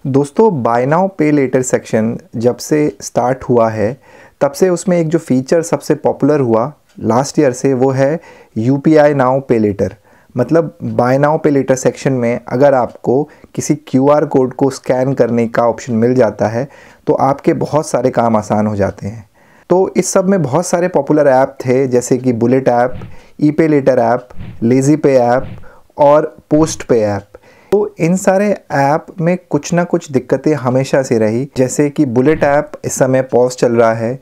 दोस्तों bye now पे letter section जब से स्टार्ट हुआ है तब से उसमें एक जो फीचर सबसे पॉपुलर हुआ लास्ट ईयर से वो है यूपीआई नाउ पे लेटर। मतलब बाय नाउ पे लेटर सेक्शन में अगर आपको किसी क्यूआर कोड को स्कैन करने का ऑप्शन मिल जाता है तो आपके बहुत सारे काम आसान हो जाते हैं। तो इस सब में बहुत सारे पॉपुलर ऐप थे जैसे कि बुलेट ऐप, ई पे लेटर ऐप, लेज़ी पे ऐप और पोस्ट पे ऐप। तो इन सारे ऐप में कुछ ना कुछ दिक्कतें हमेशा से रही, जैसे कि बुलेट ऐप इस समय पॉज चल रहा है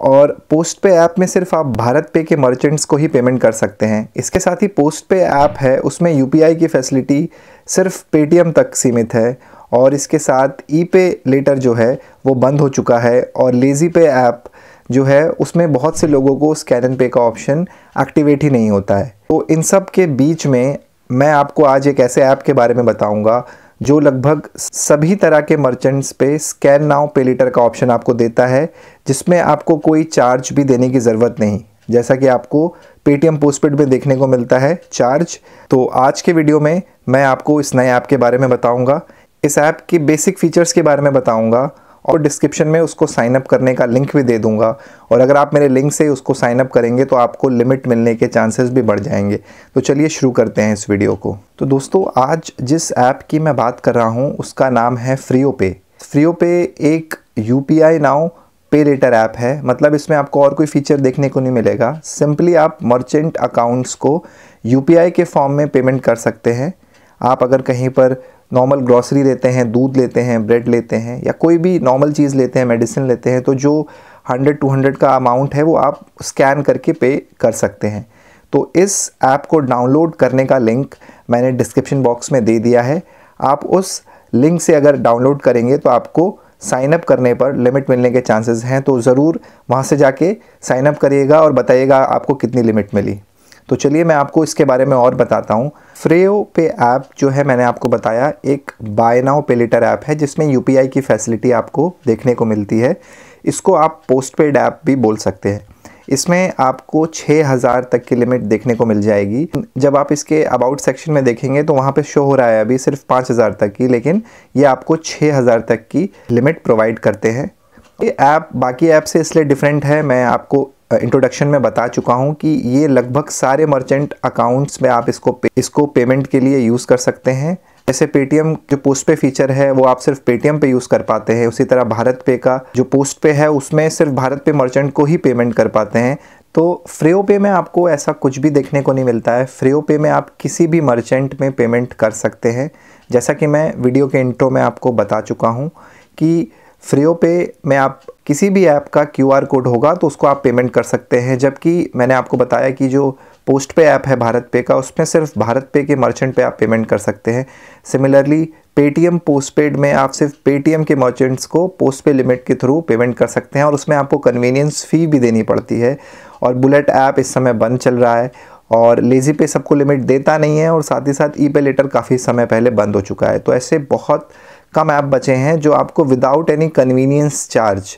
और पोस्ट पे ऐप में सिर्फ आप भारत पे के मर्चेंट्स को ही पेमेंट कर सकते हैं। इसके साथ ही पोस्ट पे ऐप है उसमें यूपीआई की फैसिलिटी सिर्फ पेटीएम तक सीमित है और इसके साथ ई पे लेटर जो है वो बंद हो चुका है और लेज़ी पे ऐप जो है उसमें बहुत से लोगों को स्कैन एंड पे का ऑप्शन एक्टिवेट ही नहीं होता है। तो इन सब के बीच में मैं आपको आज एक ऐसे ऐप के बारे में बताऊंगा जो लगभग सभी तरह के मर्चेंट्स पे स्कैन नाउ पे लेटर का ऑप्शन आपको देता है, जिसमें आपको कोई चार्ज भी देने की ज़रूरत नहीं, जैसा कि आपको पेटीएम पोस्टपेड में देखने को मिलता है चार्ज। तो आज के वीडियो में मैं आपको इस नए ऐप के बारे में बताऊंगा, इस ऐप के बेसिक फीचर्स के बारे में बताऊंगा और डिस्क्रिप्शन में उसको साइन अप करने का लिंक भी दे दूंगा। और अगर आप मेरे लिंक से उसको साइन अप करेंगे तो आपको लिमिट मिलने के चांसेस भी बढ़ जाएंगे। तो चलिए शुरू करते हैं इस वीडियो को। तो दोस्तों आज जिस ऐप की मैं बात कर रहा हूँ उसका नाम है फ्रीओ पे। फ्रीओ पे एक यूपीआई नाउ पे लेटर ऐप है। मतलब इसमें आपको और कोई फीचर देखने को नहीं मिलेगा। सिंपली आप मर्चेंट अकाउंट्स को यूपीआई के फॉर्म में पेमेंट कर सकते हैं। आप अगर कहीं पर नॉर्मल ग्रॉसरी लेते हैं, दूध लेते हैं, ब्रेड लेते हैं या कोई भी नॉर्मल चीज़ लेते हैं, मेडिसिन लेते हैं, तो जो 100-200 का अमाउंट है वो आप स्कैन करके पे कर सकते हैं। तो इस ऐप को डाउनलोड करने का लिंक मैंने डिस्क्रिप्शन बॉक्स में दे दिया है। आप उस लिंक से अगर डाउनलोड करेंगे तो आपको साइन अप करने पर लिमिट मिलने के चांसेस हैं। तो ज़रूर वहाँ से जाके साइन अप करिएगा और बताइएगा आपको कितनी लिमिट मिली। तो चलिए मैं आपको इसके बारे में और बताता हूँ। फ्रीओ पे ऐप जो है मैंने आपको बताया एक बाय नाउ पे लेटर ऐप है जिसमें यूपीआई की फैसिलिटी आपको देखने को मिलती है। इसको आप पोस्ट पेड ऐप भी बोल सकते हैं। इसमें आपको 6000 तक की लिमिट देखने को मिल जाएगी। जब आप इसके अबाउट सेक्शन में देखेंगे तो वहाँ पे शो हो रहा है अभी सिर्फ 5000 तक की, लेकिन ये आपको 6000 तक की लिमिट प्रोवाइड करते हैं। ये ऐप बाकी ऐप से इसलिए डिफरेंट है, मैं आपको इंट्रोडक्शन में बता चुका हूँ कि ये लगभग सारे मर्चेंट अकाउंट्स में आप इसको पेमेंट के लिए यूज़ कर सकते हैं। जैसे पेटीएम जो पोस्ट पे फीचर है वो आप सिर्फ पेटीएम पे यूज़ कर पाते हैं, उसी तरह भारत पे का जो पोस्ट पे है उसमें सिर्फ भारत पे मर्चेंट को ही पेमेंट कर पाते हैं। तो फ्रीओ पे में आपको ऐसा कुछ भी देखने को नहीं मिलता है। फ्रीओ पे में आप किसी भी मर्चेंट में पेमेंट कर सकते हैं। जैसा कि मैं वीडियो के इंट्रो में आपको बता चुका हूँ कि फ्रीओ पे में आप किसी भी ऐप का क्यूआर कोड होगा तो उसको आप पेमेंट कर सकते हैं। जबकि मैंने आपको बताया कि जो पोस्ट पे ऐप है भारत पे का उसमें सिर्फ भारत पे के मर्चेंट पे आप पेमेंट कर सकते हैं। सिमिलरली पेटीएम पोस्टपेड में आप सिर्फ पेटीएम के मर्चेंट्स को पोस्ट पे लिमिट के थ्रू पेमेंट कर सकते हैं और उसमें आपको कन्वीनियंस फ़ी भी देनी पड़ती है। और बुलेट ऐप इस समय बंद चल रहा है और लेज़ी पे सबको लिमिट देता नहीं है और साथ ही साथ ई पे लेटर काफ़ी समय पहले बंद हो चुका है। तो ऐसे बहुत कम ऐप बचे हैं जो आपको विदाउट एनी कन्वीनियंस चार्ज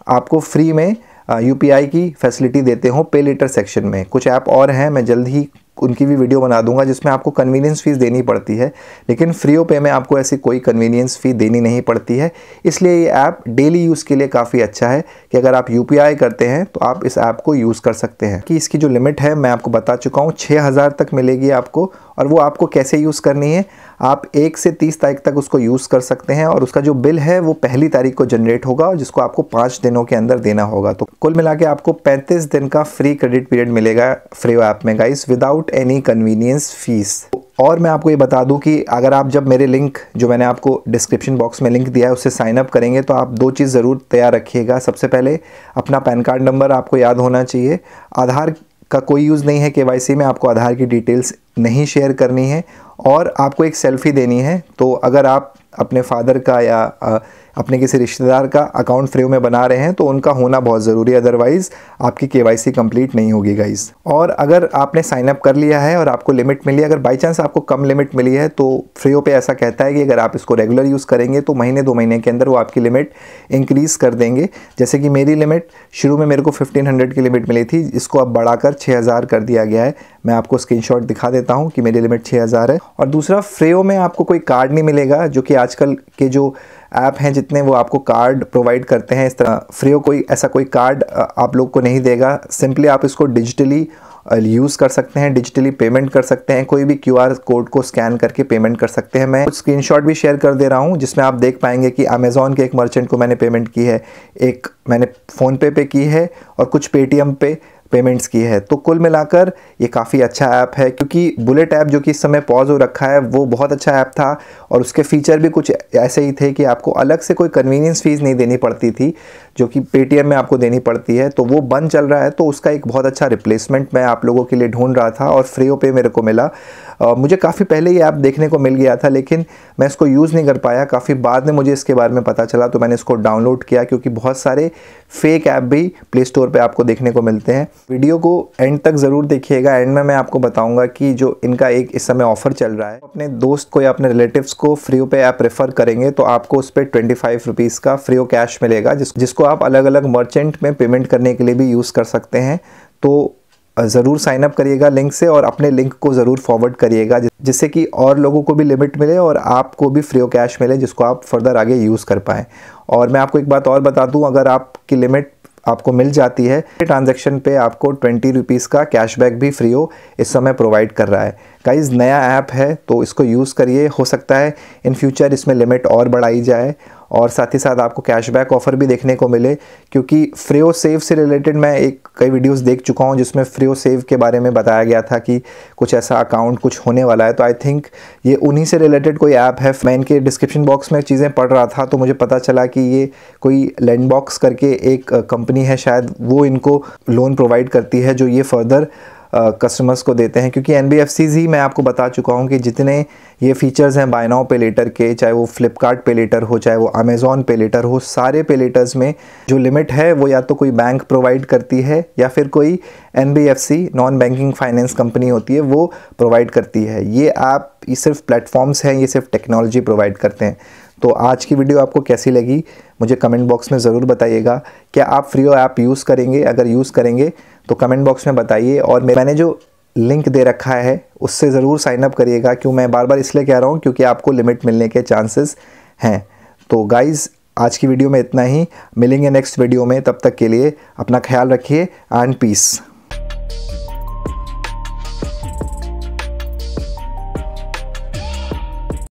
आपको फ्री में यूपीआई की फैसिलिटी देते हो पे लेटर सेक्शन में। कुछ ऐप और हैं, मैं जल्द ही उनकी भी वीडियो बना दूंगा जिसमें आपको कन्वीनियंस फ़ीस देनी पड़ती है, लेकिन फ्रीओ पे में आपको ऐसी कोई कन्वीनियंस फ़ी देनी नहीं पड़ती है। इसलिए ये ऐप डेली यूज़ के लिए काफ़ी अच्छा है कि अगर आप यूपीआई करते हैं तो आप इस ऐप को यूज़ कर सकते हैं। कि इसकी जो लिमिट है मैं आपको बता चुका हूँ, 6000 तक मिलेगी आपको। और वो आपको कैसे यूज़ करनी है, आप 1 से 30 तारीख तक उसको यूज़ कर सकते हैं और उसका जो बिल है वो 1 तारीख को जनरेट होगा और जिसको आपको 5 दिनों के अंदर देना होगा। तो कुल मिला के आपको 35 दिन का फ्री क्रेडिट पीरियड मिलेगा फ्रीओ ऐप में guys, without any convenience fees. और मैं आपको ये बता दूं कि अगर आप जब मेरे लिंक जो मैंने आपको डिस्क्रिप्शन बॉक्स में लिंक दिया है उससे साइन अप करेंगे तो आप 2 चीज़ ज़रूर तैयार रखिएगा। सबसे पहले अपना पैन कार्ड नंबर आपको याद होना चाहिए। आधार का कोई यूज़ नहीं है केवाईसी में, आपको आधार की डिटेल्स नहीं शेयर करनी है और आपको एक सेल्फ़ी देनी है। तो अगर आप अपने फादर का या अपने किसी रिश्तेदार का अकाउंट फ्रीओ में बना रहे हैं तो उनका होना बहुत ज़रूरी है, अदरवाइज़ आपकी केवाईसी कंप्लीट नहीं होगी गाइस। और अगर आपने साइन अप कर लिया है और आपको लिमिट मिली है, अगर बाई चांस आपको कम लिमिट मिली है तो फ्रीओ पे ऐसा कहता है कि अगर आप इसको रेगुलर यूज़ करेंगे तो महीने 2 महीने के अंदर वो आपकी लिमिट इंक्रीज़ कर देंगे। जैसे कि मेरी लिमिट शुरू में मेरे को 1500 की लिमिट मिली थी, जिसको अब बढ़ाकर 6000 कर दिया गया है। मैं आपको स्क्रीनशॉट दिखा देता हूँ कि मेरी लिमिट 6000 है। और दूसरा, फ्रीओ में आपको कोई कार्ड नहीं मिलेगा जो कि आजकल के जो ऐप हैं जितने, वो आपको कार्ड प्रोवाइड करते हैं। इस तरह फ्रीओ कोई ऐसा कोई कार्ड आप लोग को नहीं देगा। सिंपली आप इसको डिजिटली यूज़ कर सकते हैं, डिजिटली पेमेंट कर सकते हैं, कोई भी QR कोड को स्कैन करके पेमेंट कर सकते हैं। मैं कुछ स्क्रीनशॉट भी शेयर कर दे रहा हूं जिसमें आप देख पाएंगे कि अमेज़ॉन के एक मर्चेंट को मैंने पेमेंट की है, एक मैंने फ़ोनपे पे की है और कुछ पेटीएम पे पेमेंट्स की है। तो कुल मिलाकर ये काफ़ी अच्छा ऐप है, क्योंकि बुलेट ऐप जो कि इस समय पॉज हो रखा है वो बहुत अच्छा ऐप था और उसके फीचर भी कुछ ऐसे ही थे कि आपको अलग से कोई कन्वीनियंस फ़ीस नहीं देनी पड़ती थी जो कि पेटीएम में आपको देनी पड़ती है। तो वो बंद चल रहा है, तो उसका एक बहुत अच्छा रिप्लेसमेंट मैं आप लोगों के लिए ढूंढ रहा था और फ्रीओ पे मेरे को मिला। मुझे काफ़ी पहले ये ऐप देखने को मिल गया था, लेकिन मैं इसको यूज़ नहीं कर पाया। काफ़ी बाद में मुझे इसके बारे में पता चला तो मैंने इसको डाउनलोड किया, क्योंकि बहुत सारे फेक ऐप भी प्ले स्टोर पे आपको देखने को मिलते हैं। वीडियो को एंड तक ज़रूर देखिएगा। एंड में मैं आपको बताऊंगा कि जो इनका एक इस समय ऑफ़र चल रहा है, अपने दोस्त को या अपने रिलेटिव्स को फ्रीओ पे ऐप रेफ़र करेंगे तो आपको उस पर 25 रुपीज़ का फ्रीओ कैश मिलेगा, जिसको आप अलग अलग मर्चेंट में पेमेंट करने के लिए भी यूज़ कर सकते हैं। तो ज़रूर साइन अप करिएगा लिंक से और अपने लिंक को ज़रूर फॉरवर्ड करिएगा, जिससे कि और लोगों को भी लिमिट मिले और आपको भी फ्रीओ कैश मिले, जिसको आप फर्दर आगे यूज़ कर पाएँ। और मैं आपको एक बात और बता दूं, अगर आपकी लिमिट आपको मिल जाती है, ट्रांजैक्शन पे आपको 20 रुपीज़ का कैशबैक भी फ्रीओ इस समय प्रोवाइड कर रहा है। गाइस, नया ऐप है तो इसको यूज़ करिए। हो सकता है इन फ्यूचर इसमें लिमिट और बढ़ाई जाए और साथ ही साथ आपको कैशबैक ऑफ़र भी देखने को मिले, क्योंकि फ्रीओ सेव से रिलेटेड मैं कई वीडियोस देख चुका हूं जिसमें फ्रीओ सेव के बारे में बताया गया था कि कुछ ऐसा अकाउंट कुछ होने वाला है। तो आई थिंक ये उन्हीं से रिलेटेड कोई ऐप है। मैं इनके डिस्क्रिप्शन बॉक्स में चीज़ें पढ़ रहा था तो मुझे पता चला कि ये कोई लैंडबॉक्स करके एक कंपनी है, शायद वो इनको लोन प्रोवाइड करती है जो ये फर्दर कस्टमर्स को देते हैं। क्योंकि NBFCs ही मैं आपको बता चुका हूं कि जितने ये फीचर्स हैं बाय नाउ पे लेटर के, चाहे वो फ्लिपकार्ट पे लेटर हो, चाहे वो अमेज़ॉन पे लेटर हो, सारे पे लेटर्स में जो लिमिट है वो या तो कोई बैंक प्रोवाइड करती है या फिर कोई NBFC non banking finance company होती है वो प्रोवाइड करती है। ये ऐप ये सिर्फ प्लेटफॉर्म्स हैं, ये सिर्फ टेक्नोलॉजी प्रोवाइड करते हैं। तो आज की वीडियो आपको कैसी लगी मुझे कमेंट बॉक्स में ज़रूर बताइएगा। क्या आप फ्रीओ ऐप यूज़ करेंगे? अगर यूज़ करेंगे तो कमेंट बॉक्स में बताइए। और मैंने जो लिंक दे रखा है उससे ज़रूर साइन अप करिएगा। क्यों मैं बार बार इसलिए कह रहा हूँ क्योंकि आपको लिमिट मिलने के चांसेस हैं। तो गाइज़, आज की वीडियो में इतना ही। मिलेंगे नेक्स्ट वीडियो में, तब तक के लिए अपना ख्याल रखिए एंड पीस।